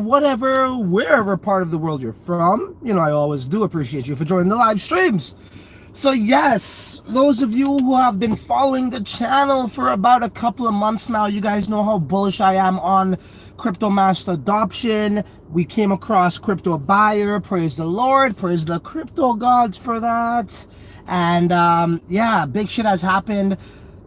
wherever part of the world you're from. You know, I always do appreciate you for joining the live streams. So yes, those of you who have been following the channel for about a couple of months now, you guys know how bullish I am on crypto mass adoption. We came across CryptoBuyer, praise the Lord, praise the crypto gods for that. And yeah, big shit has happened.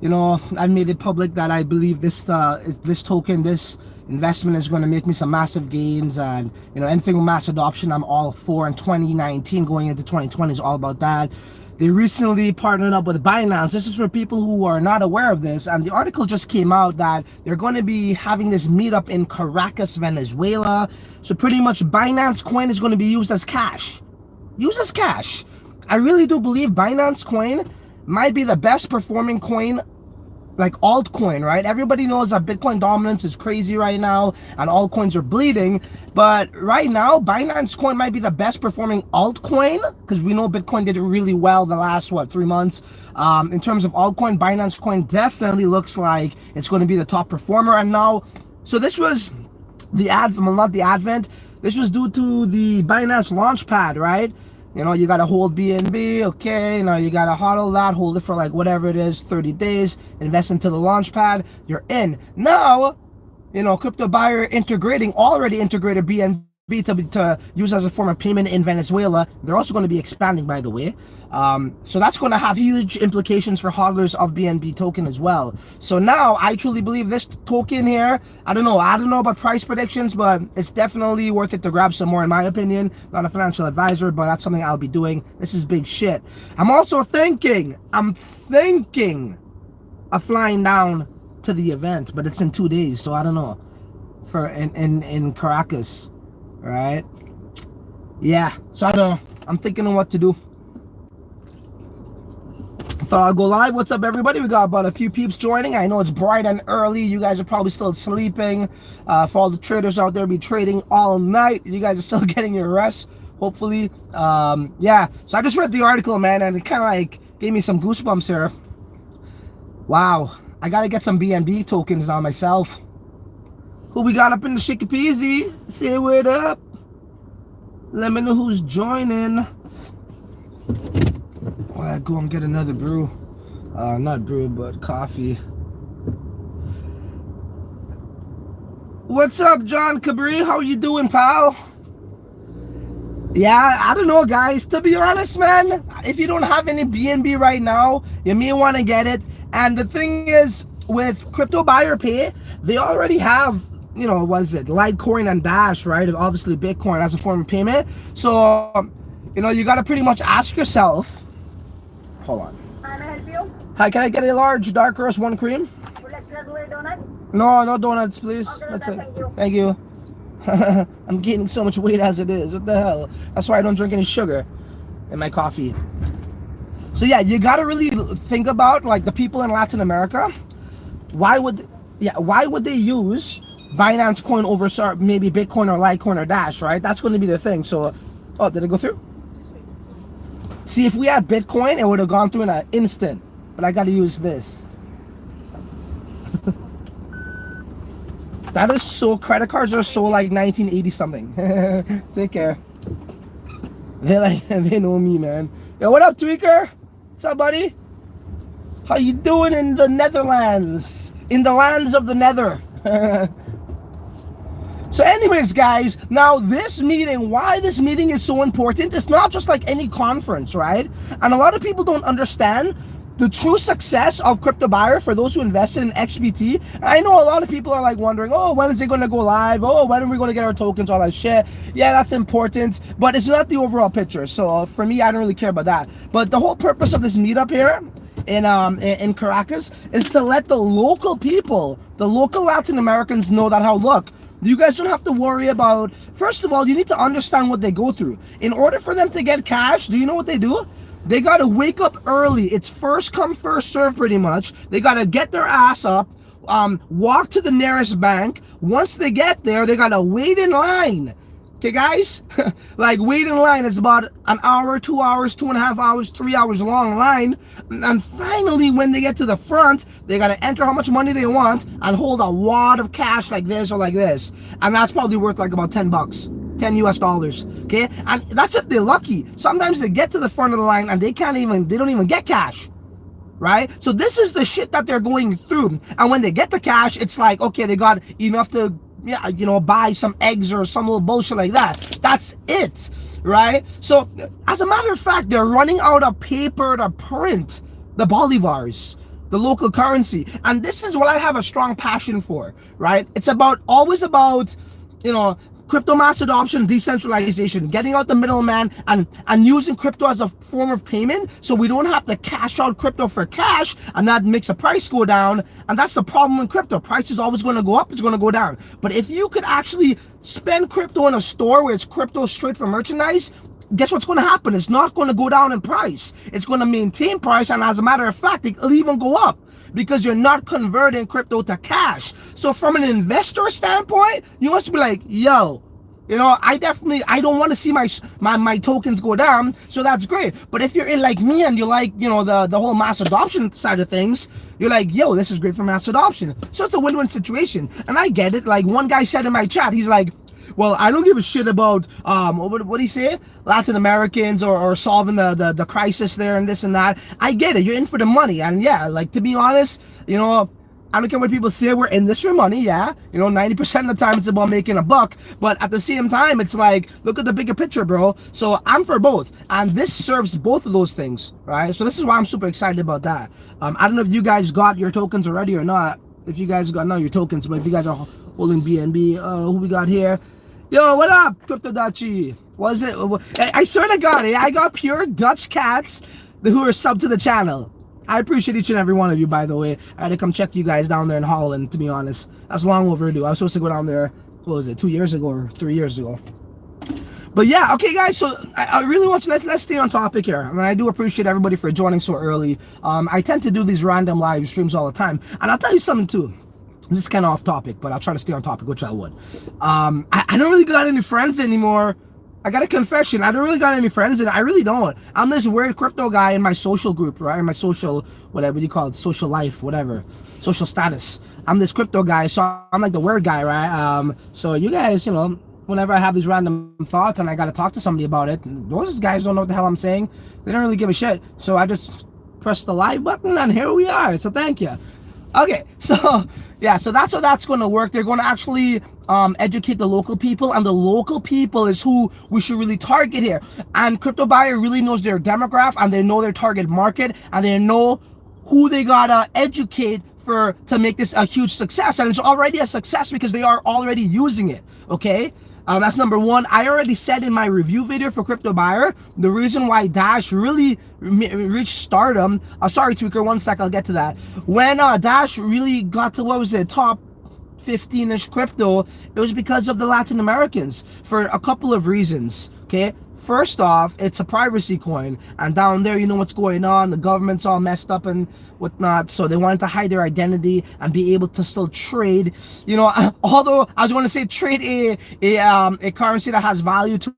You know, I made it public that I believe this token, this investment is going to make me some massive gains. And you know, anything with mass adoption I'm all for. In 2019 going into 2020 is all about that. They recently partnered up with Binance. This is for people who are not aware of this. And the article just came out that they're going to be having this meetup in Caracas, Venezuela. So pretty much Binance coin is going to be used as cash. Used as cash. I really do believe Binance coin might be the best performing coin, like altcoin, right? Everybody knows that Bitcoin dominance is crazy right now and altcoins are bleeding. But right now, Binance coin might be the best performing altcoin, because we know Bitcoin did really well the last, 3 months. In terms of altcoin, Binance coin definitely looks like it's going to be the top performer. And now, so this was the this was due to the Binance Launchpad, right? You know, you got to hold BNB, okay, now you got to hodl that, hold it for like whatever it is, 30 days, invest into the Launchpad, you're in. Now, you know, CryptoBuyer already integrated BNB to use as a form of payment in Venezuela. They're also going to be expanding, by the way. So that's going to have huge implications for hodlers of BNB token as well. So now I truly believe this token here, I don't know about price predictions, but it's definitely worth it to grab some more, in my opinion. Not a financial advisor, but that's something I'll be doing. This is big shit. I'm also thinking of flying down to the event, but it's in 2 days, so I don't know. In Caracas, right? Yeah, so I don't know. I'm thinking of what to do. Thought I'll go live. What's up, everybody? We got about a few peeps joining. I know it's bright and early. You guys are probably still sleeping. For all the traders out there, be trading all night. You guys are still getting your rest, hopefully. Yeah, so I just read the article, man, and it kind of like gave me some goosebumps here. Wow, I gotta get some BNB tokens now myself. Who we got up in the Shaky Peasy? Say what up. Let me know who's joining. Well, I go and get another brew. Not brew, but coffee. What's up, John Cabri? How you doing, pal? Yeah, I don't know, guys. To be honest, man, if you don't have any BNB right now, you may want to get it. And the thing is, with CryptoBuyer Pay, they already have, you know, what is it, Litecoin and Dash, right? Obviously Bitcoin as a form of payment. So, you know, you got to pretty much ask yourself. Hold on. Can I help you? Hi, can I get a large dark roast, 1 cream? Would you like to do a donut? No donuts, please. Okay, that's it. Thank you. I'm gaining so much weight as it is. What the hell? That's why I don't drink any sugar in my coffee. So yeah, you got to really think about like the people in Latin America. Why would they use Binance coin over maybe Bitcoin or Litecoin or Dash, right? That's going to be the thing. So, oh, did it go through? See, if we had Bitcoin, it would have gone through in an instant. But I got to use this. That is so, credit cards are so like 1980 something. Take care. They know me, man. Yo, what up, Tweaker? What's up, buddy? How you doing in the Netherlands? In the lands of the Nether. So anyways, guys, now this meeting, why this meeting is so important, it's not just like any conference, right? And a lot of people don't understand the true success of CryptoBuyer for those who invested in XBT. I know a lot of people are like wondering, oh, when is it going to go live? Oh, when are we going to get our tokens, all that shit? Yeah, that's important, but it's not the overall picture. So for me, I don't really care about that. But the whole purpose of this meetup here in Caracas is to let the local people, the local Latin Americans know that how, look, you guys don't have to worry about, first of all, you need to understand what they go through. In order for them to get cash, do you know what they do? They got to wake up early. It's first come, first serve pretty much. They got to get their ass up, walk to the nearest bank. Once they get there, they got to wait in line. Okay, guys, like wait in line is about an hour, 2 hours, 2.5 hours, 3 hours long line. And finally, when they get to the front, they got to enter how much money they want and hold a wad of cash like this or like this. And that's probably worth like about 10 bucks. 10 US dollars. Okay, and that's if they're lucky. Sometimes they get to the front of the line and they don't even get cash, right? So this is the shit that they're going through. And when they get the cash, it's like, okay, they got enough to, yeah, you know, buy some eggs or some little bullshit like that. That's it, right? So as a matter of fact, they're running out of paper to print the bolivars, the local currency. And this is what I have a strong passion for, right? It's always about, you know, crypto mass adoption, decentralization, getting out the middleman, and using crypto as a form of payment, so we don't have to cash out crypto for cash, and that makes the price go down. And that's the problem with crypto. Price is always going to go up, it's going to go down. But if you could actually spend crypto in a store where it's crypto straight for merchandise, guess what's going to happen? It's not going to go down in price. It's going to maintain price, and as a matter of fact, it'll even go up because you're not converting crypto to cash. So from an investor standpoint, you must be like, yo, you know, I don't want to see my tokens go down, so that's great. But if you're in like me and you like, you know, the whole mass adoption side of things, you're like, yo, this is great for mass adoption. So it's a win-win situation. And I get it. Like one guy said in my chat, he's like, well, I don't give a shit about what do you say, Latin Americans or solving the crisis there and this and that. I get it, you're in for the money. And yeah, like, to be honest, you know, I don't care what people say, we're in this for money, yeah. You know, 90% of the time it's about making a buck. But at the same time, it's like, look at the bigger picture, bro. So I'm for both. And this serves both of those things, right? So this is why I'm super excited about that. I don't know if you guys got your tokens already or not. If you guys got your tokens, but if you guys are holding BNB, who we got here? Yo, what up, Crypto Dutchie? Was it? I swear to God, I got pure Dutch cats who are sub to the channel. I appreciate each and every one of you, by the way. I had to come check you guys down there in Holland, to be honest. That's long overdue. I was supposed to go down there, what was it, 2 years ago or 3 years ago. But yeah, okay, guys, so I really want you, let's stay on topic here. I mean, I do appreciate everybody for joining so early. I tend to do these random live streams all the time. And I'll tell you something, too. This is kind of off topic, but I'll try to stay on topic, which I would. I don't really got any friends anymore. I got a confession. I don't really got any friends, and I really don't. I'm this weird crypto guy in my social group, right? In my social, whatever you call it, social life, whatever, social status. I'm this crypto guy, so I'm like the weird guy, right? So you guys, you know, whenever I have these random thoughts and I got to talk to somebody about it, those guys don't know what the hell I'm saying. They don't really give a shit. So I just press the live button, and here we are. So thank you. Okay, so yeah, so that's how that's going to work. They're going to actually educate the local people, and the local people is who we should really target here. And CryptoBuyer really knows their demographic, and they know their target market, and they know who they gotta educate to make this a huge success. And it's already a success because they are already using it. Okay. That's number one. I already said in my review video for CryptoBuyer, the reason why Dash really reached stardom. Sorry, Tweaker, one sec, I'll get to that. When Dash really got to, what was it, top 15-ish crypto, it was because of the Latin Americans for a couple of reasons, okay? First off, it's a privacy coin, and down there, you know what's going on. The government's all messed up and whatnot, so they wanted to hide their identity and be able to still trade. You know, although I was going to say trade a currency that has value to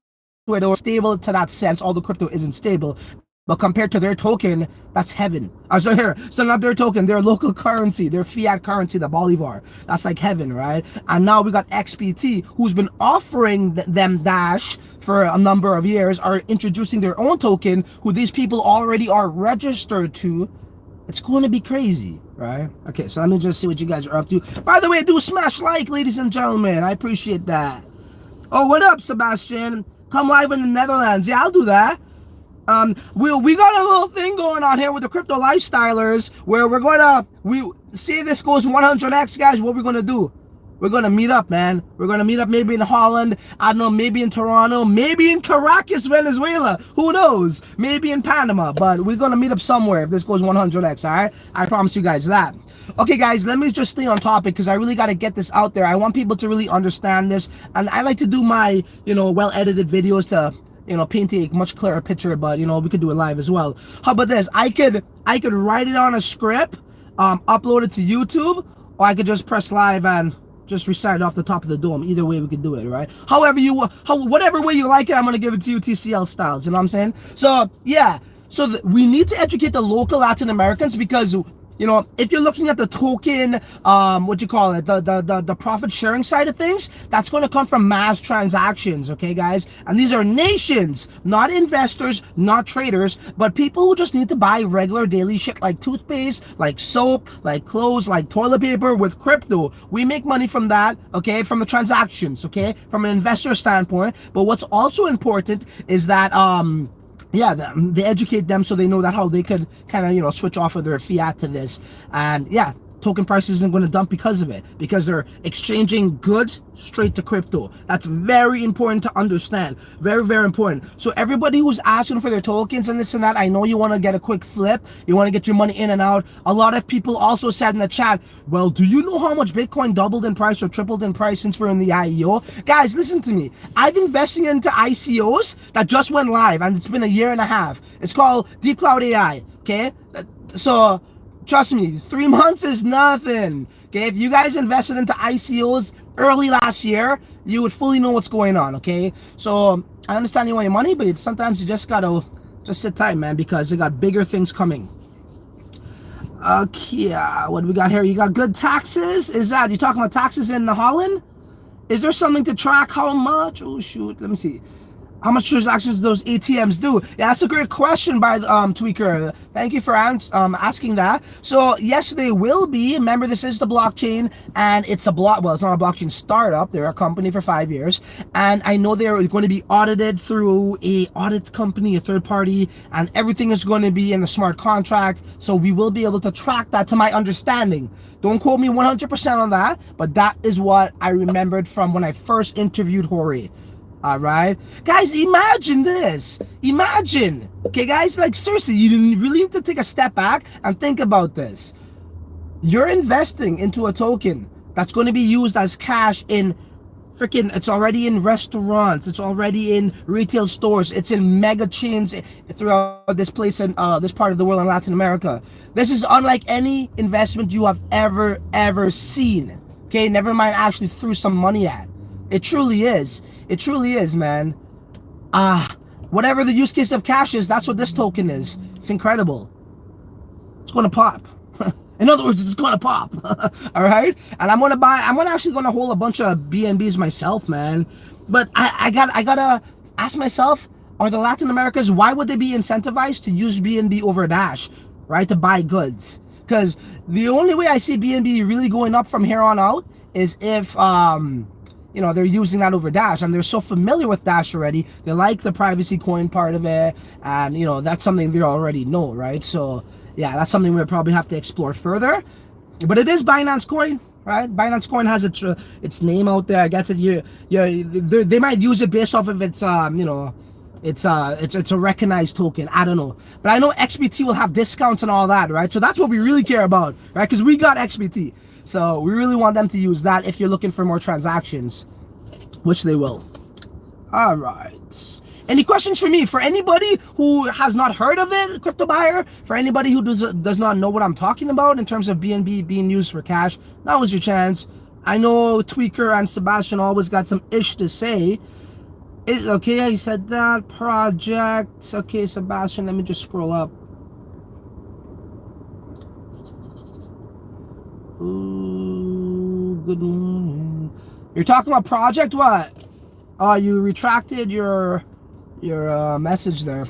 it or stable to that sense, although crypto isn't stable. But compared to their token, that's heaven. So not their token, their local currency, their fiat currency, the Bolivar. That's like heaven, right? And now we got XPT, who's been offering them Dash for a number of years, are introducing their own token, who these people already are registered to. It's going to be crazy, right? Okay, so let me just see what you guys are up to. By the way, do smash like, ladies and gentlemen. I appreciate that. Oh, what up, Sebastian? Come live in the Netherlands. Yeah, I'll do that. We got a little thing going on here with the crypto lifestylers where we see this goes 100x, guys. What we're gonna do? We're gonna meet up, man. We're gonna meet up maybe in Holland. I don't know, maybe in Toronto, maybe in Caracas, Venezuela. Who knows? Maybe in Panama. But we're gonna meet up somewhere if this goes 100x. All right, I promise you guys that. Okay, guys, let me just stay on topic because I really got to get this out there. I want people to really understand this, and I like to do my, you know, well-edited videos to, you know, paint a much clearer picture, but you know, we could do it live as well. How about this? I could write it on a script, upload it to YouTube, or I could just press live and just recite it off the top of the dome. Either way we could do it, right? Whatever way you like it, I'm gonna give it to you TCL styles. You know what I'm saying? So yeah, so we need to educate the local Latin Americans, because you know, if you're looking at the token, what you call it, the profit sharing side of things, that's going to come from mass transactions, okay, guys? And these are nations, not investors, not traders, but people who just need to buy regular daily shit like toothpaste, like soap, like clothes, like toilet paper with crypto. We make money from that, okay, from the transactions, okay, from an investor standpoint. But what's also important is that, yeah, they educate them so they know that how they could kind of, you know, switch off of their fiat to this. And yeah, token price isn't going to dump because of it, because they're exchanging goods straight to crypto. That's very important to understand. Very, very important. So everybody who's asking for their tokens and this and that, I know you want to get a quick flip. You want to get your money in and out. A lot of people also said in the chat, well, do you know how much Bitcoin doubled in price or tripled in price since we're in the IEO? Guys, listen to me. I've been investing into ICOs that just went live, and it's been a year and a half. It's called Deep Cloud AI, okay? So trust me, 3 months is nothing. Okay, if you guys invested into ICOs early last year, you would fully know what's going on. Okay, so I understand you want your money, but sometimes you just gotta just sit tight, man, because they got bigger things coming. Okay, what do we got here? You got good taxes. Is that you talking about taxes in Holland? Is there something to track how much? Oh shoot, let me see. How much transactions those ATMs do? Yeah, that's a great question by Tweaker. Thank you for asking that. So yes, they will be. Remember, this is the blockchain, and it's a well, it's not a blockchain startup. They're a company for 5 years, and I know they're going to be audited through a audit company, a third party, and everything is going to be in the smart contract. So we will be able to track that, to my understanding. Don't quote me 100% on that, but that is what I remembered from when I first interviewed Hori. All right, guys, imagine this. Imagine, okay, guys, like seriously, you really need to take a step back and think about this. You're investing into a token that's going to be used as cash in freaking, it's already in restaurants, it's already in retail stores, it's in mega chains throughout this place and this part of the world in Latin America. This is unlike any investment you have ever seen. Okay, never mind actually threw some money at. It truly is. It truly is, man. Whatever the use case of cash is, that's what this token is. It's incredible. It's going to pop. In other words, it's going to pop. All right? And I'm actually going to hold a bunch of BNBs myself, man. But I gotta ask myself, are the Latin Americans, why would they be incentivized to use BNB over Dash, right? To buy goods? Because the only way I see BNB really going up from here on out is if, you know, they're using that over Dash, and they're so familiar with Dash already. They like the privacy coin part of it, and you know, that's something they already know, right? So yeah, that's something we'll probably have to explore further. But it is Binance Coin, right? Binance Coin has its name out there. I guess they might use it based off of its you know, it's a recognized token. I don't know, but I know XBT will have discounts and all that, right? So that's what we really care about, right? Because we got XBT. So we really want them to use that if you're looking for more transactions, which they will. All right. Any questions for me? For anybody who has not heard of it, CryptoBuyer, for anybody who does not know what I'm talking about in terms of BNB being used for cash, that was your chance. I know Tweaker and Sebastian always got some ish to say. Okay, he said that. Project. Okay, Sebastian, let me just scroll up. Ooh, good morning. You're talking about project what? Oh, you retracted your message there.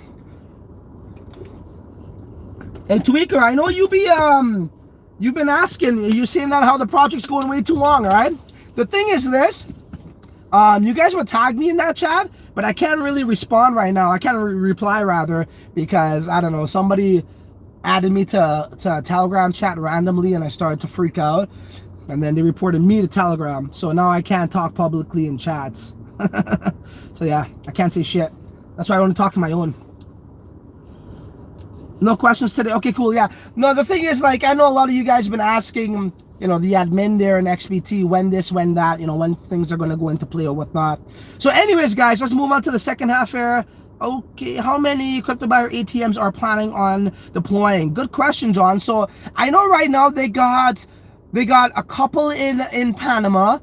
And Tweaker, I know you've been asking, you're saying that how the project's going way too long, right? The thing is this, you guys would tag me in that chat, but I can't really respond right now. I can't reply rather, because I don't know, somebody added me to a Telegram chat randomly, and I started to freak out, and then they reported me to Telegram, so now I can't talk publicly in chats. So yeah, I can't say shit. That's why I only talk to my own. No questions today? Okay, cool. Yeah, no, the thing is, like, I know a lot of you guys have been asking, you know, the admin there in XBT, when this, when that, you know, when things are going to go into play or whatnot. So anyways, guys, let's move on to the second half here. Okay, how many CryptoBuyer ATMs are planning on deploying? Good question, John. So I know right now they got They got a couple in Panama.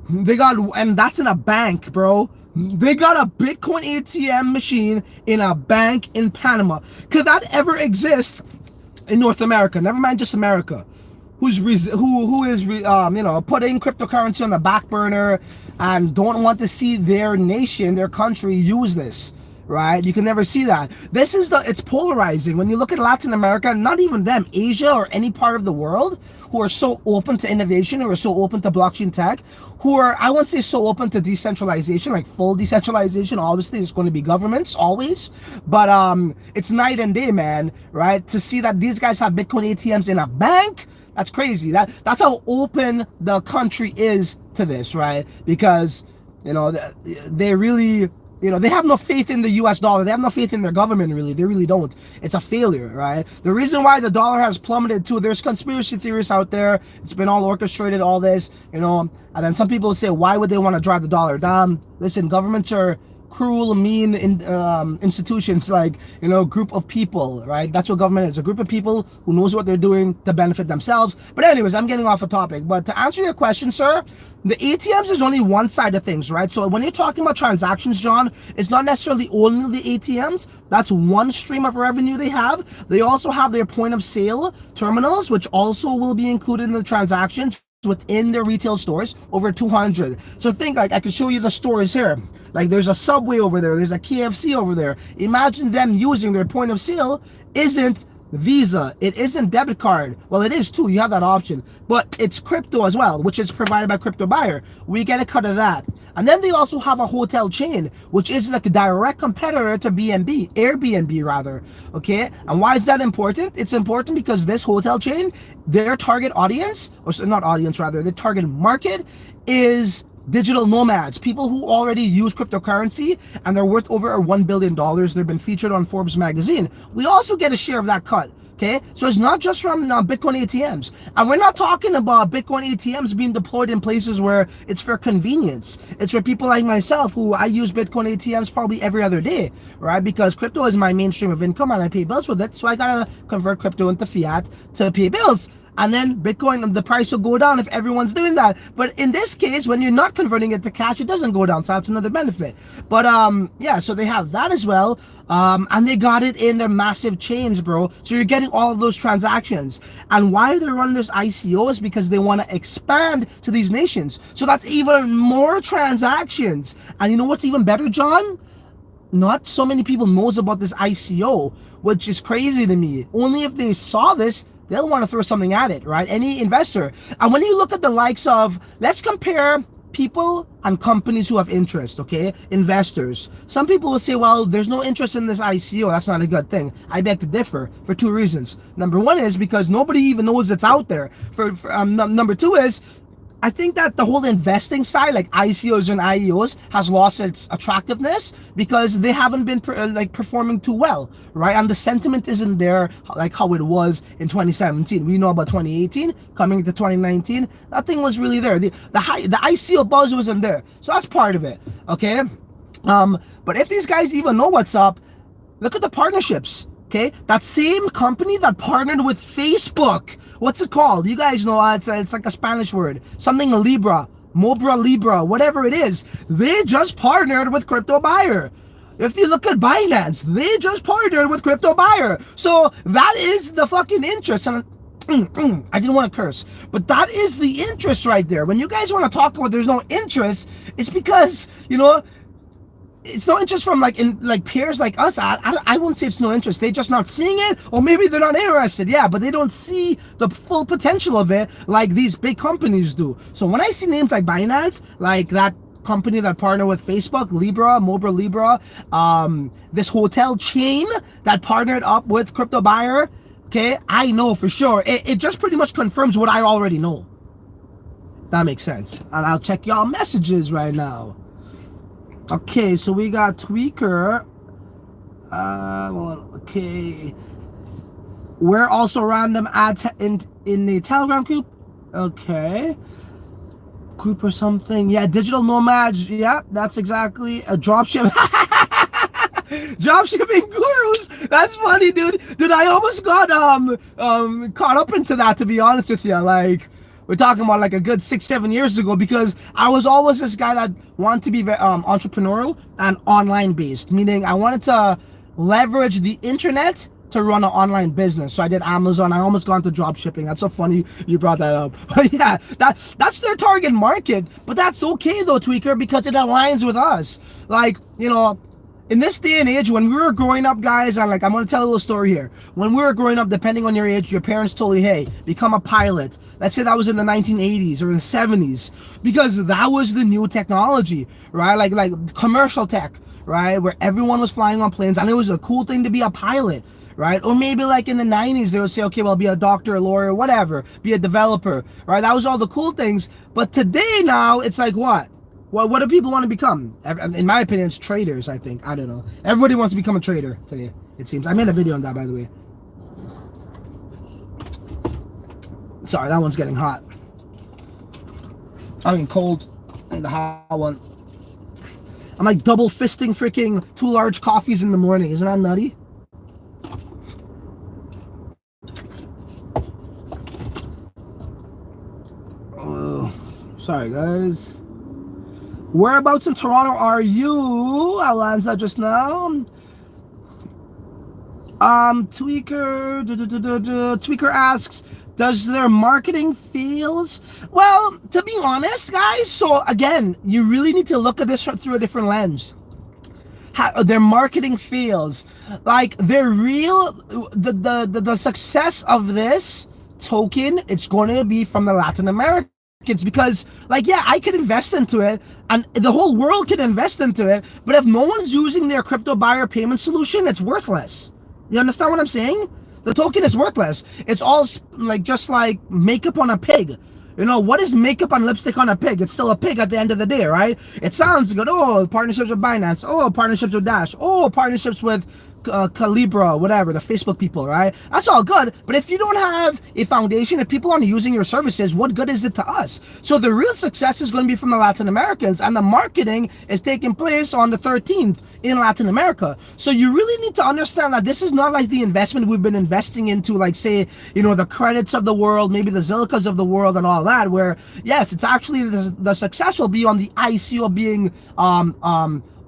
They got, and that's in a bank, bro. They got a Bitcoin ATM machine in a bank in Panama. Could that ever exist in North America? Never mind just America. Who is putting cryptocurrency on the back burner and don't want to see their nation, their country use this, right? You can never see that. It's polarizing. When you look at Latin America, not even them, Asia or any part of the world, who are so open to innovation, who are so open to blockchain tech, who are, I won't say so open to decentralization, like full decentralization. Obviously, it's going to be governments always, but it's night and day, man, right? To see that these guys have Bitcoin ATMs in a bank, that's crazy. That's how open the country is to this, right? Because, they really, they have no faith in the US dollar. They have no faith in their government, really. They really don't. It's a failure, right? The reason why the dollar has plummeted too, there's conspiracy theories out there. It's been all orchestrated, all this, and then some people say, why would they want to drive the dollar down? Listen, governments are cruel, mean institutions, like, group of people, right? That's what government is, a group of people who knows what they're doing to benefit themselves. But anyways, I'm getting off a topic. But to answer your question, sir, the ATMs is only one side of things, right? So when you're talking about transactions, John, it's not necessarily only the ATMs. That's one stream of revenue they have. They also have their point of sale terminals, which also will be included in the transactions within their retail stores, over 200. So think, like, I can show you the stores here. Like, there's a Subway over there, there's a KFC over there. Imagine them using their point of sale isn't Visa, it isn't debit card. Well, it is too, you have that option, but it's crypto as well, which is provided by CryptoBuyer. We get a cut of that. And then they also have a hotel chain, which is like a direct competitor to Airbnb rather, okay? And why is that important? It's important because this hotel chain, their target audience, or not audience rather, their target market is digital nomads, people who already use cryptocurrency, and they're worth over $1 billion. They've been featured on Forbes magazine. We also get a share of that cut. Okay, so it's not just from Bitcoin ATMs, and we're not talking about Bitcoin ATMs being deployed in places where it's for convenience. It's for people like myself, who I use Bitcoin ATMs probably every other day, right? Because crypto is my main stream of income and I pay bills with it, so I gotta convert crypto into fiat to pay bills. And then Bitcoin, the price will go down if everyone's doing that. But in this case, when you're not converting it to cash, it doesn't go down. So that's another benefit. But yeah, so they have that as well. And they got it in their massive chains, bro. So you're getting all of those transactions. And why they're running this ICO is because they want to expand to these nations. So that's even more transactions. And you know what's even better, John? Not so many people knows about this ICO, which is crazy to me. Only if they saw this, they'll want to throw something at it, right? Any investor. And when you look at the likes of, let's compare people and companies who have interest, okay? Investors. Some people will say, well, there's no interest in this ICO. That's not a good thing. I beg to differ for two reasons. Number one is because nobody even knows it's out there. Number two is, I think that the whole investing side, like ICOs and IEOs, has lost its attractiveness because they haven't been performing too well, right? And the sentiment isn't there like how it was in 2017. We know about 2018 coming into 2019. Nothing was really there. The ICO buzz wasn't there, so that's part of it. Okay, but if these guys even know what's up, look at the partnerships. Okay, that same company that partnered with Facebook, what's it called? You guys know, it's like a Spanish word, something Libra, whatever it is. They just partnered with CryptoBuyer. If you look at Binance, they just partnered with CryptoBuyer. So that is the fucking interest. And I didn't want to curse, but that is the interest right there. When you guys want to talk about there's no interest, it's because, it's no interest from peers like us. I won't say it's no interest. They're just not seeing it, or maybe they're not interested. Yeah, but they don't see the full potential of it like these big companies do. So when I see names like Binance, like that company that partnered with Facebook, Libra, this hotel chain that partnered up with CryptoBuyer, okay, I know for sure. It just pretty much confirms what I already know. That makes sense. And I'll check y'all messages right now. Okay, so we got Tweaker. Okay. We're also random ads in the Telegram group. Okay. Group or something. Yeah, digital nomads. Yeah, that's exactly a dropship. Dropshipping gurus. That's funny, dude. Dude, I almost got caught up into that, to be honest with you. Like, We're talking about like a good 6-7 years ago, because I was always this guy that wanted to be entrepreneurial and online based, meaning I wanted to leverage the internet to run an online business. So I did Amazon. I almost got into drop shipping. That's so funny you brought that up. But yeah, that's their target market. But that's okay though, Tweaker, because it aligns with us. Like, you know, in this day and age, when we were growing up, guys, and like, I'm going to tell a little story here. When we were growing up, depending on your age, your parents told you, hey, become a pilot. Let's say that was in the 1980s or the 70s, because that was the new technology, right? Like commercial tech, right? Where everyone was flying on planes, and it was a cool thing to be a pilot, right? Or maybe like in the 90s, they would say, okay, well, be a doctor, a lawyer, whatever, be a developer, right? That was all the cool things. But today now, it's like what? Well, what do people want to become? In my opinion, it's traders, I think. I don't know. Everybody wants to become a trader today, it seems. I made a video on that, by the way. Sorry, that one's getting hot. I mean, cold. And the hot one. I'm like double fisting freaking 2 large coffees in the morning. Isn't that nutty? Oh, sorry, guys. Whereabouts in Toronto are you? I'll answer that just now. Tweaker Tweaker asks, does their marketing fails? Well, to be honest, guys, so again, you really need to look at this through a different lens. Their marketing fails. Like, their real, the success of this token, it's going to be from the Latin Americans, because like, yeah, I could invest into it and the whole world can invest into it, but if no one's using their crypto buyer payment solution, it's worthless. You understand what I'm saying? The token is worthless. It's all like, just like makeup on a pig. You know, what is makeup and lipstick on a pig? It's still a pig at the end of the day, right? It sounds good. Oh, partnerships with Binance. Oh, partnerships with Dash. Oh, partnerships with Calibra, whatever, the Facebook people, right? That's all good. But if you don't have a foundation, if people aren't using your services, what good is it to us? So the real success is going to be from the Latin Americans, and the marketing is taking place on the 13th in Latin America. So you really need to understand that this is not like the investment we've been investing into, like, say, you know, the credits of the world, maybe the Zillicas of the world and all that, where yes, it's actually the success will be on the ICO being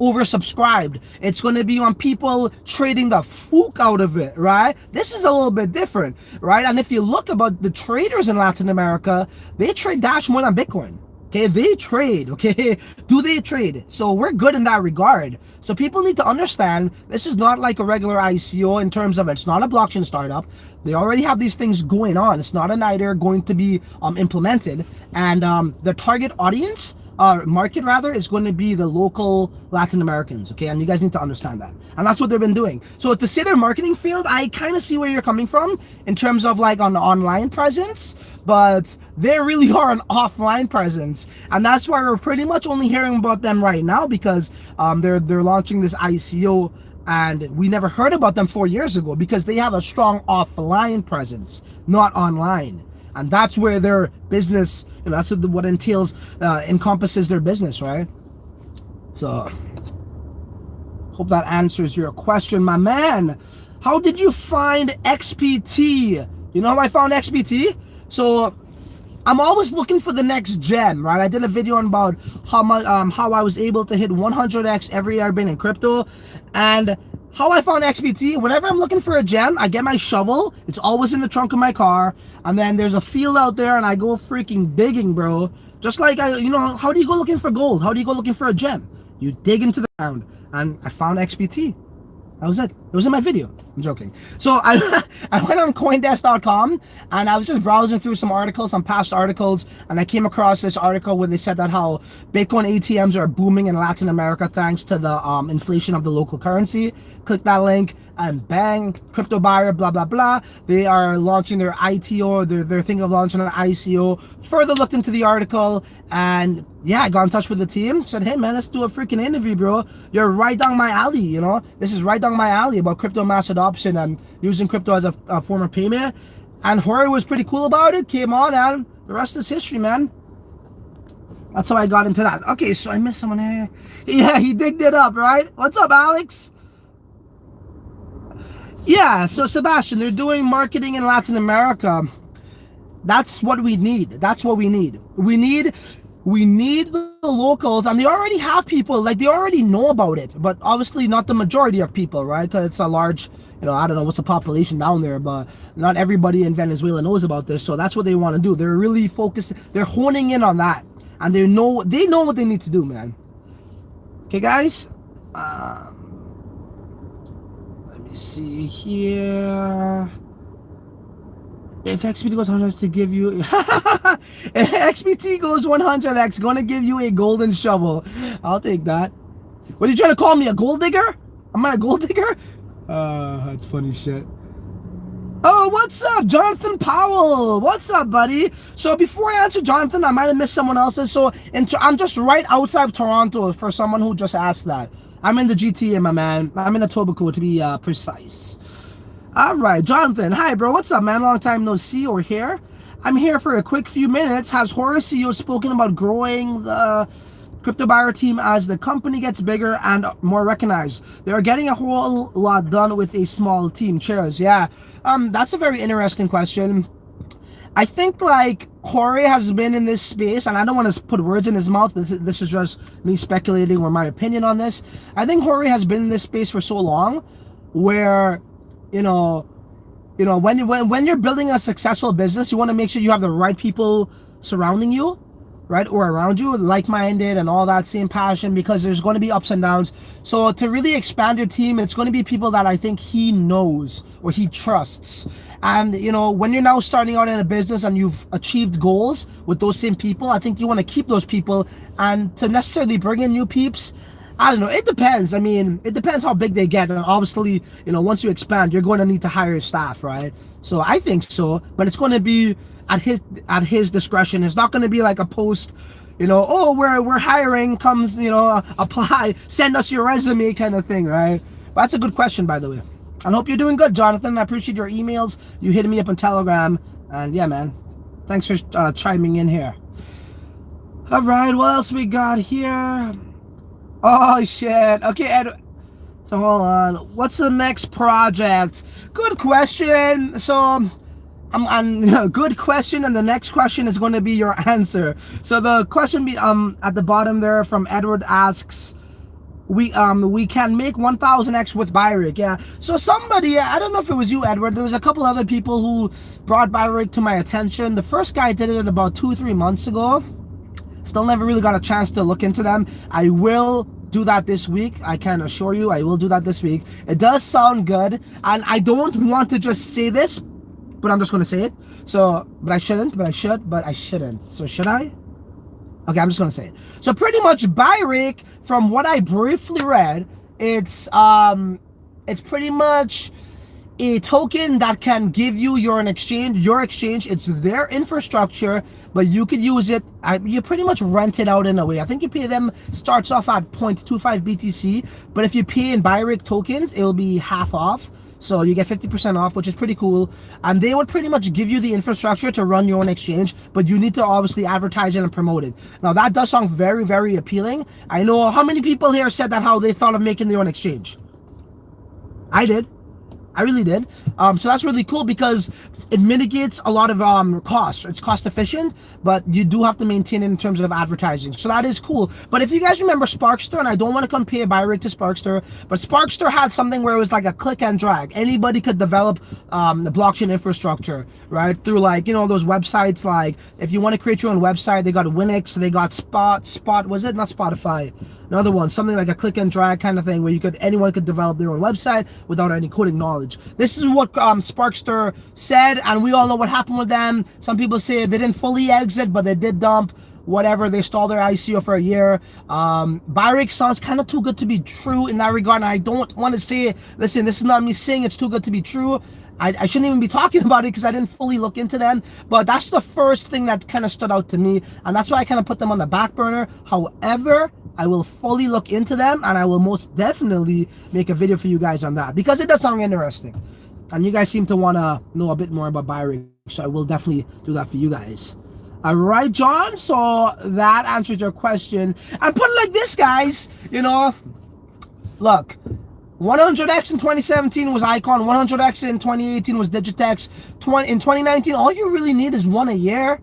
oversubscribed. It's going to be on people trading the fook out of it, right? This is a little bit different, right? And if you look about the traders in Latin America, they trade Dash more than Bitcoin. Okay, they trade, okay? Do they trade? So we're good in that regard. So people need to understand this is not like a regular ICO in terms of it's not a blockchain startup. They already have these things going on. It's not a NIDR going to be implemented. And the target audience, market rather, is going to be the local Latin Americans, okay? And you guys need to understand that. And that's what they've been doing. So to say their marketing failed, I kind of see where you're coming from in terms of like on the online presence, but they really are an offline presence. And that's why we're pretty much only hearing about them right now, because they're launching this ICO, and we never heard about them 4 years ago because they have a strong offline presence, not online. And that's where their business, you know, that's what entails, encompasses their business, right? So, hope that answers your question, my man. How did you find XPT? You know how I found XPT? So, I'm always looking for the next gem, right? I did a video on about how much, how I was able to hit 100x every year I've been in crypto, and how I found XPT. Whenever I'm looking for a gem, I get my shovel. It's always in the trunk of my car, and then there's a field out there, and I go freaking digging, bro. Just like you know, how do you go looking for gold? How do you go looking for a gem? You dig into the ground, and I found XPT. That was it. It was in my video. I'm joking. So I went on Coindesk.com, and I was just browsing through some articles, some past articles, and I came across this article where they said that how Bitcoin ATMs are booming in Latin America thanks to the inflation of the local currency. Click that link, and bang, crypto buyer, blah blah blah. They are launching their ITO. They're thinking of launching an ICO. Further looked into the article, and yeah, I got in touch with the team. Said, hey man, let's do a freaking interview, bro. You're right down my alley. You know, this is right down my alley about crypto mass adoption and using crypto as a form of payment. And Jorge was pretty cool about it. Came on, and the rest is history, man. That's how I got into that. Okay, so I missed someone here. Yeah, he digged it up, right? What's up, Alex? Yeah, so Sebastian, they're doing marketing in Latin America. That's what we need. That's what we need. We need the locals, and they already have people, like they already know about it, but obviously not the majority of people, right? Because it's a large, I don't know what's the population down there, but not everybody in Venezuela knows about this. So that's what they want to do. They're really focused. They're honing in on that, and they know what they need to do, man. Okay, guys. Let me see here. If XBT goes 100 to give you if XBT goes 100x, gonna give you a golden shovel. I'll take that. What are you trying to call me, a gold digger? Am I a gold digger? That's funny shit. Oh, what's up, Jonathan Powell? What's up, buddy? So before I answer Jonathan, I might have missed someone else's. So I'm just right outside of Toronto for someone who just asked that. I'm in the GTA, my man. I'm in Etobicoke to be precise. All right, Jonathan. Hi, bro. What's up, man? Long time no see or hear. I'm here for a quick few minutes. Has Horus CEO spoken about growing the CryptoBuyer team as the company gets bigger and more recognized? They are getting a whole lot done with a small team. Cheers. Yeah. That's a very interesting question. I think like Jorge has been in this space, and I don't want to put words in his mouth, but this is just me speculating or my opinion on this. I think Jorge has been in this space for so long where when you're building a successful business, you want to make sure you have the right people surrounding you, right, or around you, like-minded and all that, same passion, because there's going to be ups and downs. So to really expand your team, it's going to be people that I think he knows or he trusts. And when you're now starting out in a business and you've achieved goals with those same people, I think you want to keep those people. And to necessarily bring in new peeps, I don't know. It depends. I mean, it depends how big they get. And obviously, once you expand, you're going to need to hire staff, right? So I think so, but it's going to be at his discretion. It's not going to be like a post, oh, we're hiring, comes, apply, send us your resume kind of thing, right? But that's a good question, by the way. I hope you're doing good, Jonathan. I appreciate your emails. You hitting me up on Telegram. And yeah, man, thanks for chiming in here. All right, what else we got here? Oh shit. Okay, Ed. So hold on. What's the next project? Good question. So I'm good question, and the next question is going to be your answer. So the question at the bottom there from Edward asks, we can make 1000x with Byrick. Yeah. So somebody, I don't know if it was you, Edward, there was a couple other people who brought Byrick to my attention. The first guy did it about 2-3 months ago. Still never really got a chance to look into them. I will do that this week. I can assure you I will do that this week. It does sound good, and I don't want to just say this, but I'm just going to say it. So, but I shouldn't, but I should, but I shouldn't. So should I? Okay, I'm just going to say it. So pretty much Byrick, from what I briefly read, it's pretty much a token that can give you your exchange. It's their infrastructure, but you could use it. You pretty much rent it out in a way. I think you pay them, starts off at 0.25 BTC, but if you pay in Byrick tokens, it'll be half off. So you get 50% off, which is pretty cool. And they would pretty much give you the infrastructure to run your own exchange, but you need to obviously advertise it and promote it. Now that does sound very, very appealing. I know how many people here said that how they thought of making their own exchange. I did. I really did. So that's really cool because it mitigates a lot of costs. It's cost efficient, but you do have to maintain it in terms of advertising. So that is cool. But if you guys remember Sparkster, and I don't want to compare Byrick to Sparkster, but Sparkster had something where it was like a click and drag. Anybody could develop the blockchain infrastructure, right? Through like, those websites, like if you want to create your own website, they got Winix, they got Spot, was it? Not Spotify. Another one, something like a click and drag kind of thing where anyone could develop their own website without any coding knowledge. This is what Sparkster said, and we all know what happened with them. Some people say they didn't fully exit, but they did dump. Whatever, they stalled their ICO for a year. Byrick sounds kind of too good to be true in that regard, and I don't want to say, listen, this is not me saying it's too good to be true. I shouldn't even be talking about it because I didn't fully look into them, but that's the first thing that kind of stood out to me, and that's why I kind of put them on the back burner. However, I will fully look into them, and I will most definitely make a video for you guys on that because it does sound interesting, and you guys seem to want to know a bit more about Byrick, so I will definitely do that for you guys. All right, John, so that answers your question. And put it like this, guys, look, 100x in 2017 was Icon. 100x in 2018 was Digitex. In 2019, all you really need is one a year.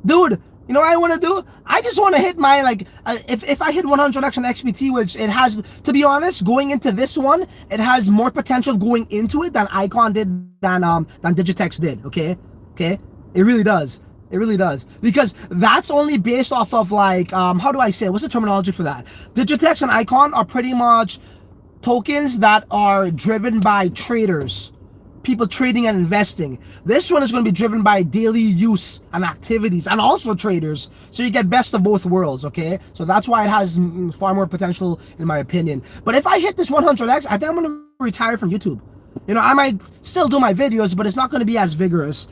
Dude, you know what I want to do? I just want to hit my, like, if I hit 100x on XBT, which it has, to be honest, going into this one, it has more potential going into it than Icon did, than Digitex did, okay? Okay? It really does. It really does. Because that's only based off of, like, how do I say it? What's the terminology for that? Digitex and Icon are pretty much tokens that are driven by traders. People trading and investing. This one is going to be driven by daily use and activities, and also traders. So you get best of both worlds, okay? So that's why it has far more potential, in my opinion. But if I hit this 100x, I think I'm going to retire from YouTube. You know, I might still do my videos, but it's not going to be as vigorous,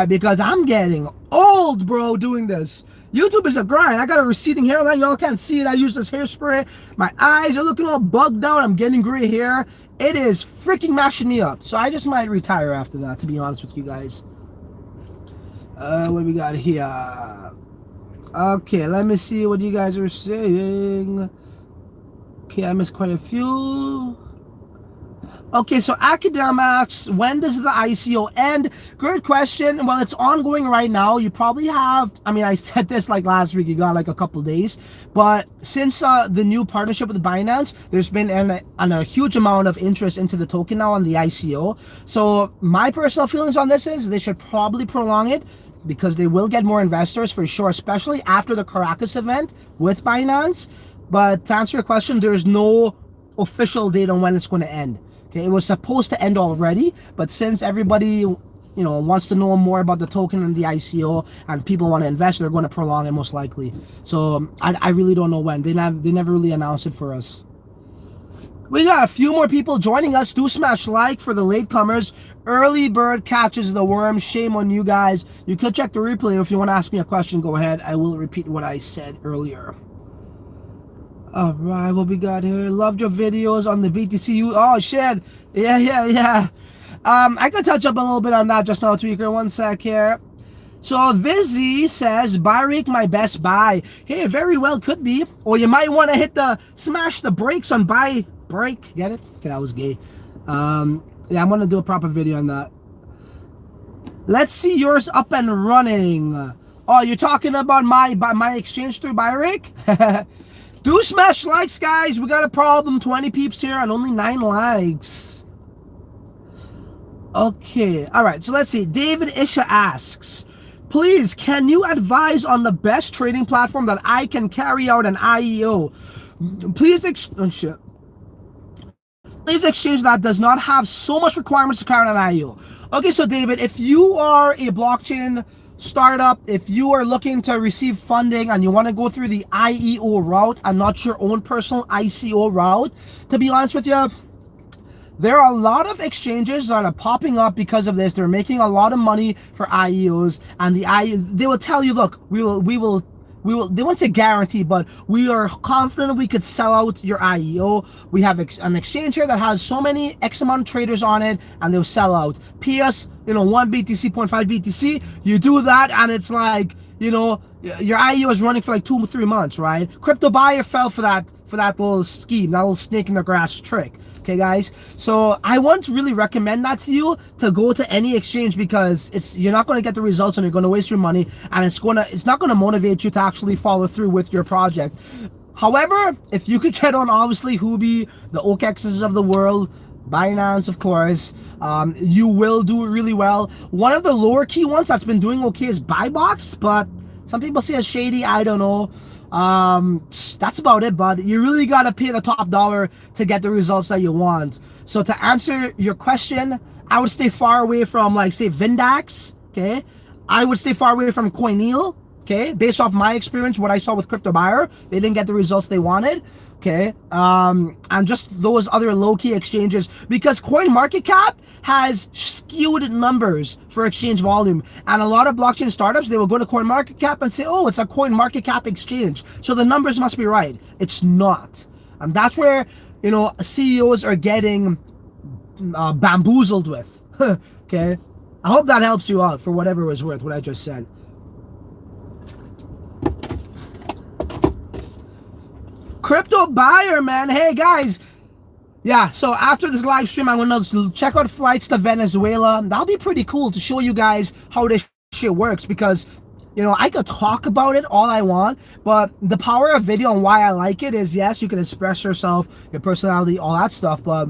because I'm getting old, bro, doing this. YouTube is a grind. I got a receding hairline. Y'all can't see it. I use this hairspray. My eyes are looking all bugged out. I'm getting gray hair. It is freaking mashing me up. So I just might retire after that, to be honest with you guys. What do we got here? Okay, let me see what you guys are saying. Okay, I missed quite a few. Okay, so academics, when does the ICO end? Great question. Well, it's ongoing right now. You probably have, I mean, I said this like last week, you got like a couple days, but since the new partnership with Binance, there's been a huge amount of interest into the token now on the ICO. So my personal feelings on this is they should probably prolong it, because they will get more investors for sure, especially after the Caracas event with Binance. But to answer your question, there's no official date on when it's going to end. Okay, it was supposed to end already, but since everybody, you know, wants to know more about the token and the ICO, and people want to invest, they're going to prolong it most likely. So I really don't know when. They never really announced it for us. We got a few more people joining us. Do smash like for the latecomers. Early bird catches the worm. Shame on you guys. You could check the replay. If you want to ask me a question, go ahead. I will repeat what I said earlier. All right, what we got here? Loved your videos on the BTC. Oh shit, yeah. I could touch up a little bit on that just now, Tweaker. One sec here. So Vizzy says, Byrick, my best buy. Hey, very well could be. Or you might want to smash the brakes on buy break. Get it? Okay, that was gay. Yeah, I'm gonna do a proper video on that. Let's see yours up and running. Oh, you're talking about my exchange through Byrick? Do smash likes, guys. We got a problem. 20 peeps here and only 9 likes. Okay. All right. So let's see. David Isha asks, please, can you advise on the best trading platform that I can carry out an IEO? Please, please exchange that does not have so much requirements to carry out an IEO. Okay. So David, if you are a blockchain startup, if you are looking to receive funding and you want to go through the IEO route and not your own personal ICO route, to be honest with you, there are a lot of exchanges that are popping up because of this. They're making a lot of money for IEOs, and they will tell you, look, we will they won't say guarantee, but we are confident we could sell out your IEO. We have an exchange here that has so many X amount of traders on it, and they'll sell out. PS, you know, 1 BTC, 0.5 BTC, you do that, and it's like, you know, your IEO is running for like 2-3 months, right? CryptoBuyer fell for that little scheme, that little snake in the grass trick. Okay, guys, so I won't really recommend that to you, to go to any exchange, because you're not going to get the results, and you're going to waste your money, and it's not going to motivate you to actually follow through with your project. However, if you could get on, obviously, Huobi, the OKEXs of the world, Binance, of course, you will do really well. One of the lower key ones that's been doing okay is Buybox, but some people say it's shady. I don't know. That's about it, bud. You really got to pay the top dollar to get the results that you want. So to answer your question, I would stay far away from, like, say, Vindax. Okay, I would stay far away from Coinel. Okay, based off my experience, what I saw with CryptoBuyer, they didn't get the results they wanted. Okay, and just those other low-key exchanges, because CoinMarketCap has skewed numbers for exchange volume, and a lot of blockchain startups, they will go to CoinMarketCap and say, oh, it's a CoinMarketCap exchange, so the numbers must be right. It's not, and that's where, you know, CEOs are getting bamboozled with. Okay, I hope that helps you out for whatever it was worth, what I just said. CryptoBuyer, man. Hey guys, Yeah, so after this live stream, I'm gonna check out flights to Venezuela. That'll be pretty cool to show you guys how this shit works, because I could talk about it all I want, but the power of video and why I like it is, yes, you can express yourself, your personality, all that stuff, but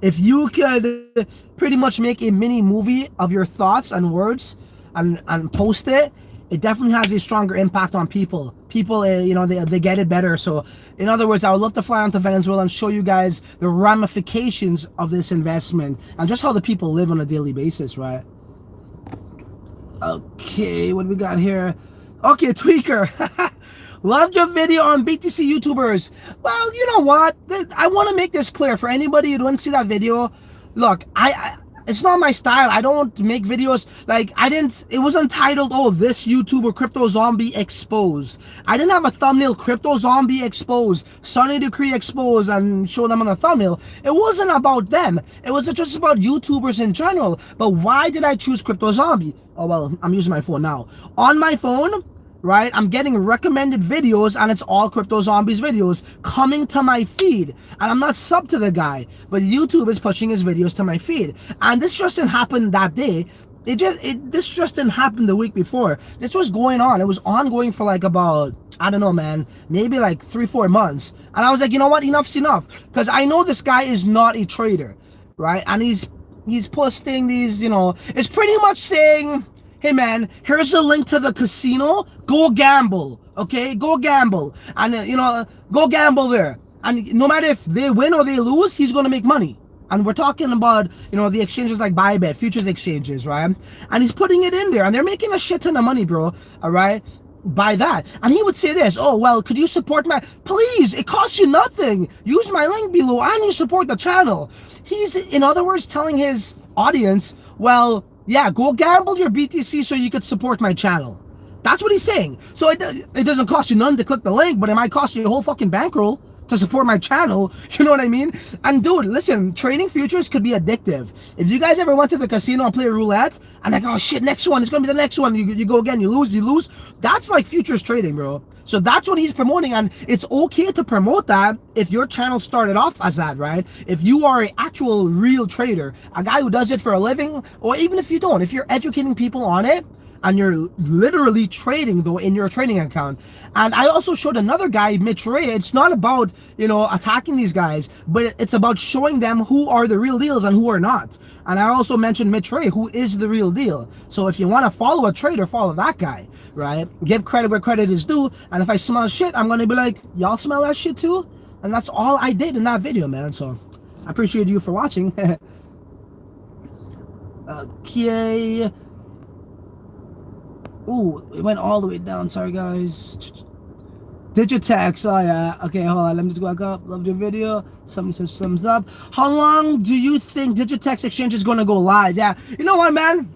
if you could pretty much make a mini movie of your thoughts and words and post it, it definitely has a stronger impact on people. People, they get it better. So, in other words, I would love to fly down to Venezuela and show you guys the ramifications of this investment and just how the people live on a daily basis, right? Okay, what do we got here? Okay, Tweaker. Loved your video on BTC YouTubers. Well, you know what? I want to make this clear for anybody who didn't see that video. Look, it's not my style. I don't make videos like it wasn't titled, oh, this YouTuber crypto zombie exposed. I didn't have a thumbnail, crypto zombie exposed, Sunny Decree exposed, and show them on the thumbnail. It wasn't about them. It was just about YouTubers in general. But why did I choose crypto zombie? Oh, well, I'm using my phone now. On my phone, right, I'm getting recommended videos, and it's all crypto zombies videos coming to my feed, and I'm not sub to the guy, but YouTube is pushing his videos to my feed. And this just didn't happen that day. This just didn't happen the week before. This was going on. It was ongoing for like about, I don't know, man, maybe like 3-4 months. And I was like, you know what, enough's enough, because I know this guy is not a trader, right? And he's posting these, it's pretty much saying, hey man, here's a link to the casino, go gamble, okay? Go gamble, and go gamble there, and no matter if they win or they lose, he's gonna make money. And we're talking about, the exchanges like Bybit, futures exchanges, right? And he's putting it in there, and they're making a shit ton of money, bro, all right? By that. And he would say this, oh, well, could you support my, please, it costs you nothing, use my link below and you support the channel. He's, in other words, telling his audience, well, yeah, go gamble your BTC so you could support my channel. That's what he's saying. So it doesn't cost you none to click the link, but it might cost you a whole fucking bankroll to support my channel. You know what I mean? And dude, listen, trading futures could be addictive. If you guys ever went to the casino and played roulette, and like, oh shit, next one, it's gonna be the next one. You go again, you lose. That's like futures trading, bro. So that's what he's promoting, and it's okay to promote that if your channel started off as that, right? If you are an actual real trader, a guy who does it for a living, or even if you don't, if you're educating people on it, and you're literally trading though in your trading account. And I also showed another guy, Mitch Ray. It's not about attacking these guys, but it's about showing them who are the real deals and who are not. And I also mentioned Mitch Ray, who is the real deal. So if you want to follow a trader, follow that guy, right? Give credit where credit is due. And if I smell shit, I'm gonna be like, y'all smell that shit too? And that's all I did in that video, man. So I appreciate you for watching. Okay. Ooh, it went all the way down. Sorry, guys. Digitex. Oh, yeah. Okay, hold on. Let me just go back up. Loved your video. Somebody says thumbs up. How long do you think Digitex Exchange is going to go live? Yeah. You know what, man?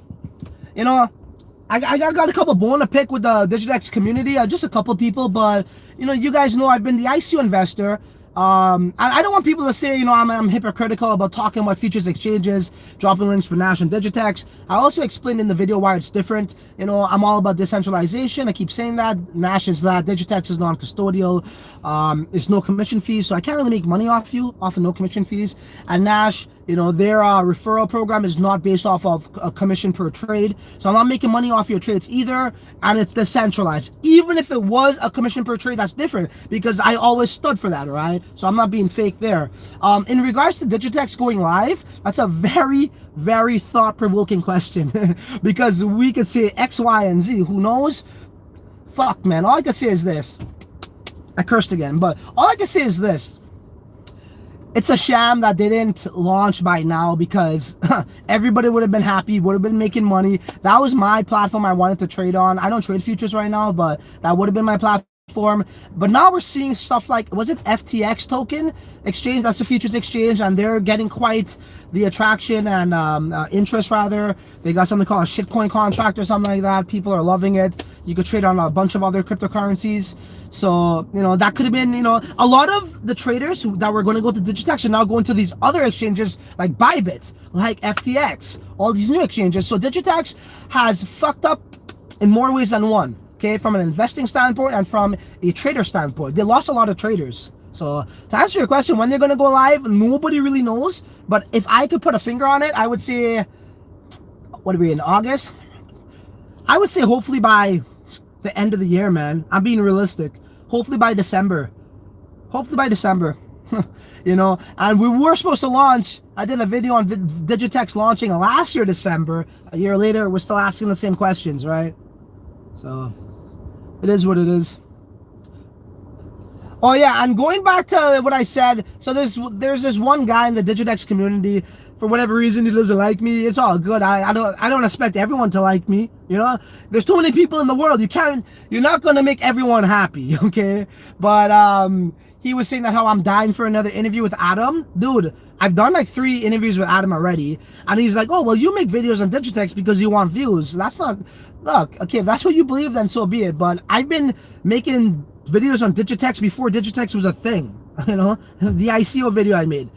I got a couple bone to pick with the Digitex community. Just a couple people. But, you guys know I've been the ICO investor. I don't want people to say, I'm hypocritical about talking about futures exchanges, dropping links for Nash and Digitex. I also explained in the video why it's different. I'm all about decentralization. I keep saying that. Nash is that. Digitex is non-custodial. There's no commission fees, so I can't really make money off of no commission fees. And Nash, their referral program is not based off of a commission per trade. So I'm not making money off your trades either, and it's decentralized. Even if it was a commission per trade, that's different, because I always stood for that, all right? So I'm not being fake there. In regards to Digitex going live, that's a very, very thought-provoking question. Because we could say X, Y, and Z. Who knows? Fuck, man. All I can say is this. I cursed again, but all I can say is this. It's a sham that they didn't launch by now, because everybody would have been happy, would have been making money. That was my platform I wanted to trade on. I don't trade futures right now, but that would have been my platform. But now we're seeing stuff like, was it FTX token exchange? That's the futures exchange, and they're getting quite the attraction and interest, rather. They got something called a shitcoin contract or something like that. People are loving it. You could trade on a bunch of other cryptocurrencies. So, that could have been, a lot of the traders that were going to go to Digitex are now going to these other exchanges like Bybit, like FTX, all these new exchanges. So Digitex has fucked up in more ways than one, okay, from an investing standpoint and from a trader standpoint. They lost a lot of traders. So to answer your question, when they're gonna go live, nobody really knows. But if I could put a finger on it, I would say, what are we in, August? I would say hopefully by the end of the year, man. I'm being realistic. Hopefully by December. Hopefully by December. You know, and we were supposed to launch. I did a video on Digitex launching last year, December. A year later, we're still asking the same questions, right? So it is what it is. Oh yeah, and going back to what I said, so there's this one guy in the Digitex community. For whatever reason, he doesn't like me. It's all good. I don't expect everyone to like me. You know, there's too many people in the world. You're not gonna make everyone happy, okay? But he was saying that how I'm dying for another interview with Adam. Dude, I've done like 3 interviews with Adam already, and he's like, oh well, you make videos on Digitex because you want views. That's not. Look, okay, if that's what you believe, then so be it. But I've been making videos on Digitex before Digitex was a thing. You know, the ICO video I made.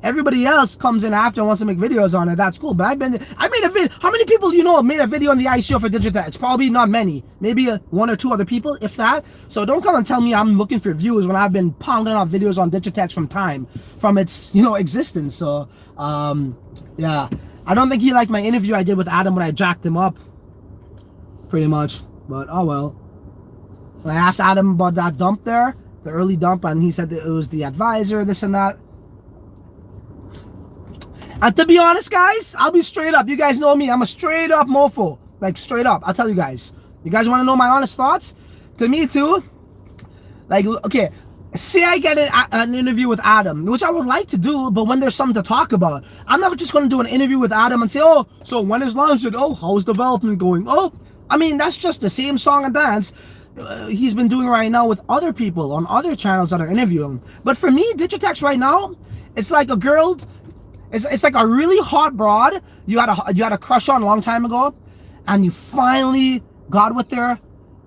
Everybody else comes in after and wants to make videos on it. That's cool. But I made a video. How many people you know have made a video on the ICO for Digitex? Probably not many. Maybe 1 or 2 other people, if that. So don't come and tell me I'm looking for views when I've been pounding out videos on Digitex from its existence. So yeah, I don't think he liked my interview I did with Adam when I jacked him up. Pretty much. But oh well. When I asked Adam about that dump there, the early dump, and he said that it was the advisor, this and that. And to be honest, guys, I'll be straight up. You guys know me. I'm a straight up mofo. Like, straight up. I'll tell you guys. You guys want to know my honest thoughts? To me, too. Like, okay, say I get an interview with Adam, which I would like to do, but when there's something to talk about. I'm not just going to do an interview with Adam and say, oh, so when is launching? Oh, how's development going? Oh, I mean, that's just the same song and dance he's been doing right now with other people on other channels that are interviewing. But for me, Digitex right now, it's like a girl... It's like a really hot broad you had a crush on a long time ago, and you finally got with her.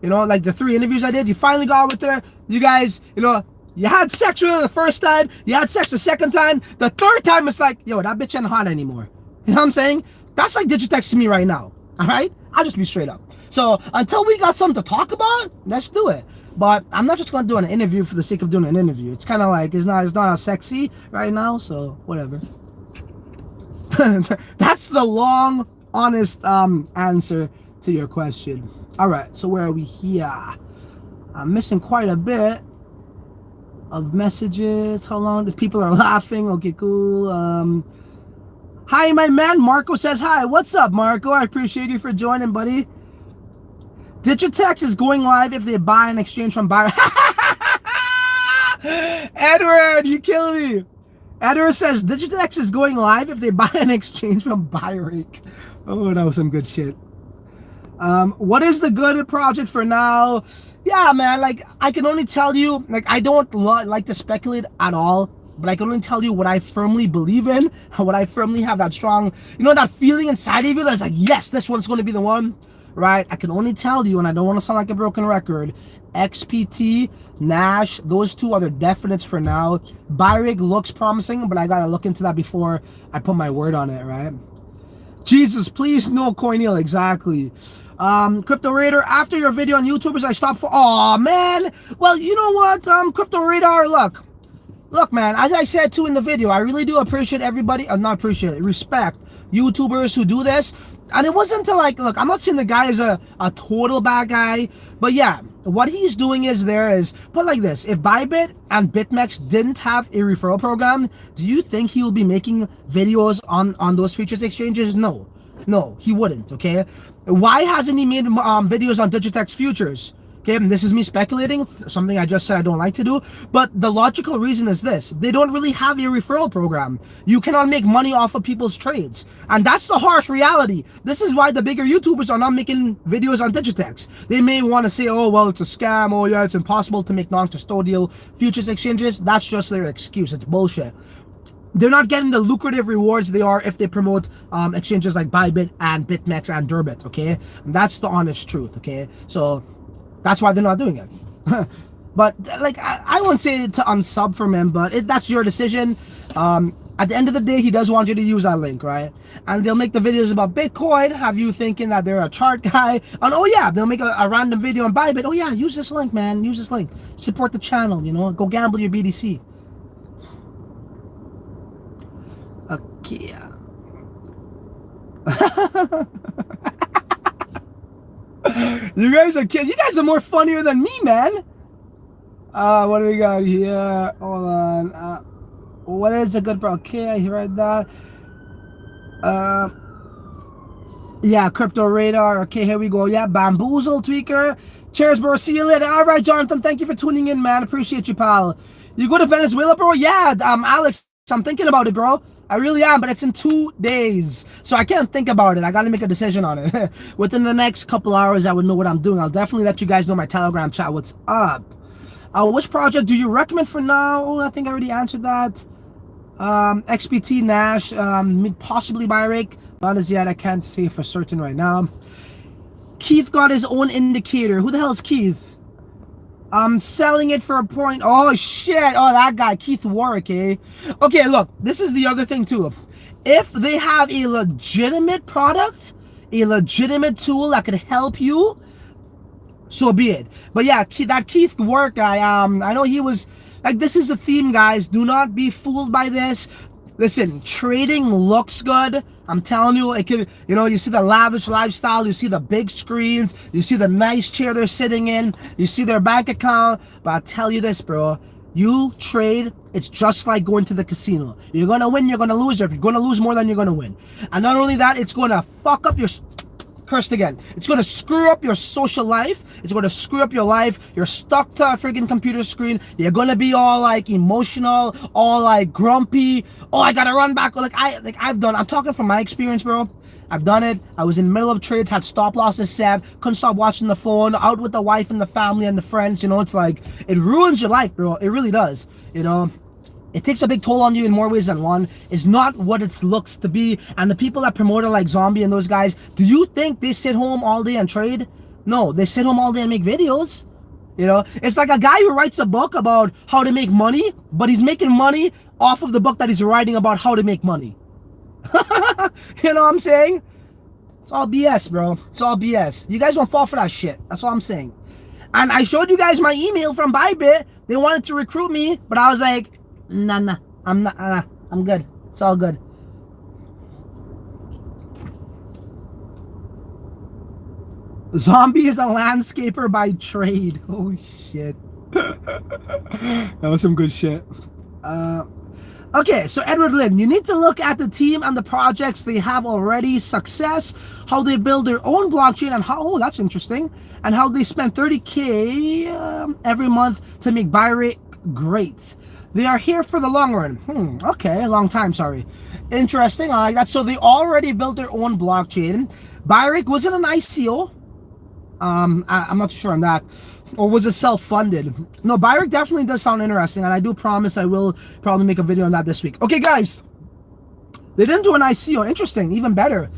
You know, like the 3 interviews I did, you finally got with her. You guys, you know, you had sex with her the first time, you had sex the second time, the third time it's like, yo, that bitch ain't hot anymore. You know what I'm saying? That's like Digitex to me right now. All right, I'll just be straight up. So until we got something to talk about, let's do it. But I'm not just gonna do an interview for the sake of doing an interview. It's kind of like it's not as sexy right now. So whatever. That's the long, honest answer to your question. All right, so where are we here? I'm missing quite a bit of messages. How long? These people are laughing. Okay, cool. Hi, my man. Marco says hi. What's up, Marco? I appreciate you for joining, buddy. Digitex is going live if they buy and exchange from buyer. Edward, you kill me. Edward says Digitex is going live if they buy an exchange from Buyrake. Oh, that was some good shit. What is the good project for now? Yeah, man, like, I can only tell you, like, I don't like to speculate at all, but I can only tell you what I firmly believe in, what I firmly have that strong, you know, that feeling inside of you that's like, yes, this one's going to be the one, right? I can only tell you, and I don't want to sound like a broken record, XPT, Nash, those 2 are the definites for now. Buyrake looks promising, but I gotta look into that before I put my word on it, right? Jesus, please, no Coinel, exactly. Crypto Radar, after your video on YouTubers, I stopped for... Oh man! Well, you know what, Crypto Radar, look, man, as I said too in the video, I really do appreciate everybody, not appreciate it, respect YouTubers who do this. And it wasn't to like, look, I'm not saying the guy is a total bad guy, but yeah, what he's doing is put like this, if Bybit and BitMEX didn't have a referral program, do you think he will be making videos on those futures exchanges? No, he wouldn't, okay? Why hasn't he made videos on Digitex futures? Okay, and this is me speculating, something I just said I don't like to do, but the logical reason is this: they don't really have a referral program. You cannot make money off of people's trades, and that's the harsh reality. This is why the bigger YouTubers are not making videos on Digitex. They may want to say, oh, well, it's a scam, oh yeah, it's impossible to make non-custodial futures exchanges. That's just their excuse. It's bullshit. They're not getting the lucrative rewards they are if they promote exchanges like Bybit and BitMEX and Durbit, okay? And that's the honest truth, okay? So that's why they're not doing it. But like, I won't say to unsub from him, but that's your decision. At the end of the day, he does want you to use that link, right? And they'll make the videos about Bitcoin, have you thinking that they're a chart guy. And oh yeah, they'll make a random video on Bybit. Oh yeah, use this link, man. Use this link. Support the channel, you know. Go gamble your BTC. Okay. You guys are kidding. You guys are more funnier than me, man. What do we got here? Hold on. What is a good bro? Okay, I read that. Yeah, Crypto Radar. Okay, here we go. Yeah, Bamboozle Tweaker. Cheers, bro. See you later. All right, Jonathan. Thank you for tuning in, man. Appreciate you, pal. You go to Venezuela, bro? Yeah, Alex. I'm thinking about it, bro. I really am, but it's in 2 days. So I can't think about it. I got to make a decision on it. Within the next couple hours, I would know what I'm doing. I'll definitely let you guys know my Telegram chat. What's up? Which project do you recommend for now? Oh, I think I already answered that. XBT Nash, possibly Byrake. Not as yet. I can't say for certain right now. Keith got his own indicator. Who the hell is Keith? I'm selling it for a point. Oh, shit. Oh, that guy, Keith Warwick, eh? Okay, look, this is the other thing, too. If they have a legitimate product, a legitimate tool that could help you, so be it. But yeah, that Keith Warwick guy, I know he was, like, this is the theme, guys. Do not be fooled by this. Listen, trading looks good. I'm telling you, it could, you know, you see the lavish lifestyle, you see the big screens, you see the nice chair they're sitting in, you see their bank account. But I'll tell you this, bro. You trade, it's just like going to the casino. You're going to win, you're going to lose. You're going to lose more than you're going to win. And not only that, it's going to fuck up your... Cursed again. It's going to screw up your social life. It's going to screw up your life. You're stuck to a freaking computer screen. You're going to be all like emotional, all like grumpy. Oh, I got to run back. I've done, I'm talking from my experience, bro. I've done it. I was in the middle of trades, had stop losses set, couldn't stop watching the phone, out with the wife and the family and the friends. You know, it's like, it ruins your life, bro. It really does. You know, it takes a big toll on you in more ways than one. It's not what it looks to be. And the people that promote it like Zombie and those guys, do you think they sit home all day and trade? No, they sit home all day and make videos. You know, it's like a guy who writes a book about how to make money, but he's making money off of the book that he's writing about how to make money. You know what I'm saying? It's all BS, bro. It's all BS. You guys don't fall for that shit. That's all I'm saying. And I showed you guys my email from Bybit. They wanted to recruit me, but I was like, nah, I'm not, I'm good. It's all good. Zombie is a landscaper by trade. Oh shit. That was some good shit. Okay, so Edward Lynn, you need to look at the team and the projects they have already, success, how they build their own blockchain, and how, oh, that's interesting, and how they spend 30K every month to make Byrake great. They are here for the long run. Okay, long time, sorry. Interesting, I like that. So they already built their own blockchain. Byrake, was it an ICO? I'm not sure on that. Or was it self-funded? No, Byrake definitely does sound interesting, and I do promise I will probably make a video on that this week. Okay, guys. They didn't do an ICO. Interesting, even better.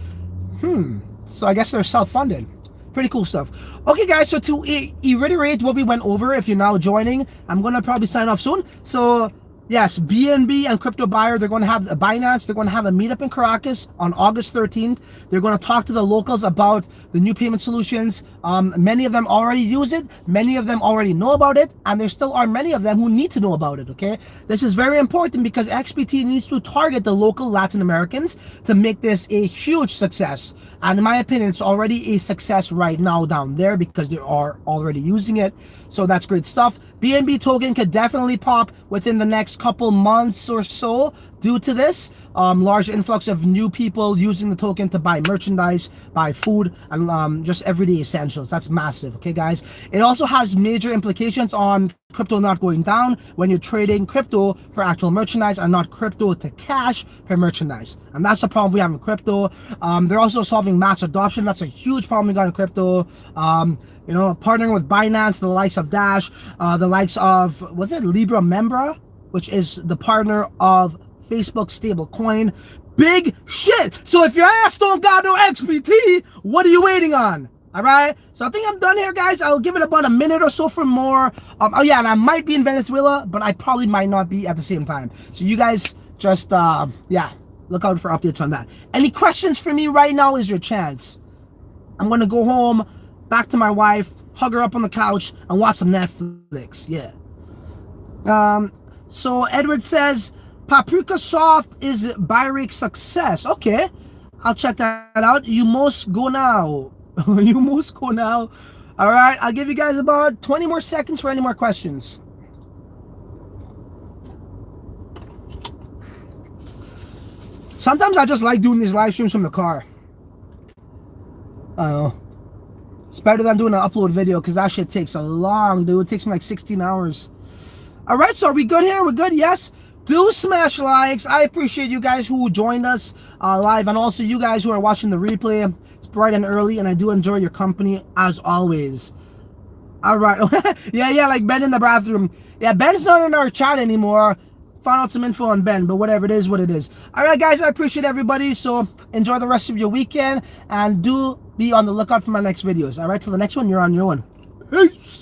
So I guess they're self-funded. Pretty cool stuff. Okay, guys, so to reiterate what we went over, if you're now joining, I'm going to probably sign off soon. So, yes, BNB and CryptoBuyer, they're going to have a Binance. They're going to have a meetup in Caracas on August 13th. They're going to talk to the locals about the new payment solutions. Many of them already use it. Many of them already know about it. And there still are many of them who need to know about it, okay? This is very important because XBT needs to target the local Latin Americans to make this a huge success. And in my opinion, it's already a success right now down there because they are already using it. So that's great stuff. BNB token could definitely pop within the next couple months or so due to this large influx of new people using the token to buy merchandise, buy food, and just everyday essentials. That's massive, okay, guys? It also has major implications on crypto not going down when you're trading crypto for actual merchandise and not crypto to cash for merchandise. And that's the problem we have in crypto. They're also solving mass adoption. That's a huge problem we got in crypto. You know, partnering with Binance, the likes of Dash, the likes of, was it Libra Membra, which is the partner of Facebook stablecoin. Big shit. So if your ass don't got no XBT, what are you waiting on? All right, so I think I'm done here, guys. I'll give it about a minute or so for more. Oh yeah, and I might be in Venezuela, but I probably might not be at the same time. So you guys just yeah, look out for updates on that. Any questions for me right now is your chance. I'm gonna go home, back to my wife, hug her up on the couch, and watch some Netflix. Yeah. So Edward says Paprika Soft is Byrick success. Okay, I'll check that out. You must go now. You must go now. All right, I'll give you guys about 20 more seconds for any more questions. Sometimes I just like doing these live streams from the car. I don't know. It's better than doing an upload video because that shit takes a long, dude. It takes me like 16 hours. All right, so are we good here? We're good? Yes? Do smash likes. I appreciate you guys who joined us live, and also you guys who are watching the replay. It's bright and early, and I do enjoy your company as always. All right. yeah, like Ben in the bathroom. Yeah, Ben's not in our chat anymore. Found out some info on Ben, but whatever, it is what it is. All right, guys, I appreciate everybody. So enjoy the rest of your weekend, and do be on the lookout for my next videos. All right, till the next one, you're on your own. Peace.